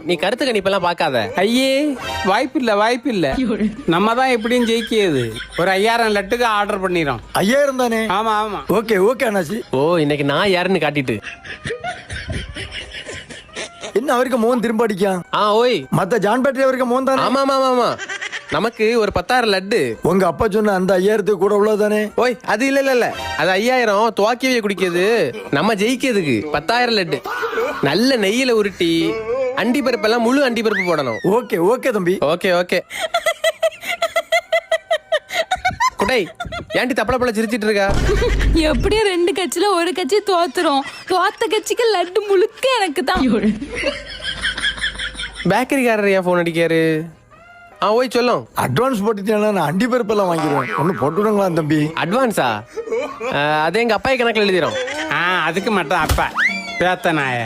நீ கருத்து கணிப்பெல்லாம் பார்க்காத. ஐயே வாய்ப்பு இல்ல நம்ம தான் எப்படியும் ஜெயிக்கியது. ஒரு 5000 லட்டுக்கு ஆர்டர் பண்ணிடும். 5000 தானே? ஆமா ஓகே அண்ணாச்சி. ஓ இன்னைக்கு நான் யாருன்னு காட்டிட்டு என்ன அவருக்கு மோகன் திரும்ப அடிக்கான்? ஓய் மத்த ஜான் பேட்டரி அவருக்கு மோகன் தானே? ஆமா நமக்கு ஒரு 10000 லட்டு. உங்க அப்பா சொன்ன அந்த 5000 கூட உள்ளதானே? ஓய் அது இல்ல அது 5000 துவாக்கியவே குடிக்கிறது. நம்ம ஜெயிக்கிறதுக்கு 10000 லட்டு நல்ல நெய்யில உருட்டி அண்டி பருப்பெல்லாம் முழு அண்டி பருப்பு போடணும். ஓகே தம்பி. ஓகே குடை ஏன்டி தப்பளப்பள சிரிச்சிட்டு இருக்கா? எப்படியும் 2 கட்சியில ஒரு கட்சி தோத்துரும். தோத்த கட்சிக்கு லட்டு முழுக்க எனக்கு தான். பேக்கரிக்காரர் ஏன் போன் அடிக்காரு? ஓய் சொல்லும். அட்வான்ஸ் போட்டுட்டேன்னா நான் அண்டி பருப்பெல்லாம் வாங்கிடுவேன். ஒன்னு போட்டு விடுங்களா தம்பி? அட்வான்ஸா? அது எங்க அப்பா கணக்கில் எழுதிடும். அதுக்கு மட்டும் அப்பா பேத்த நாய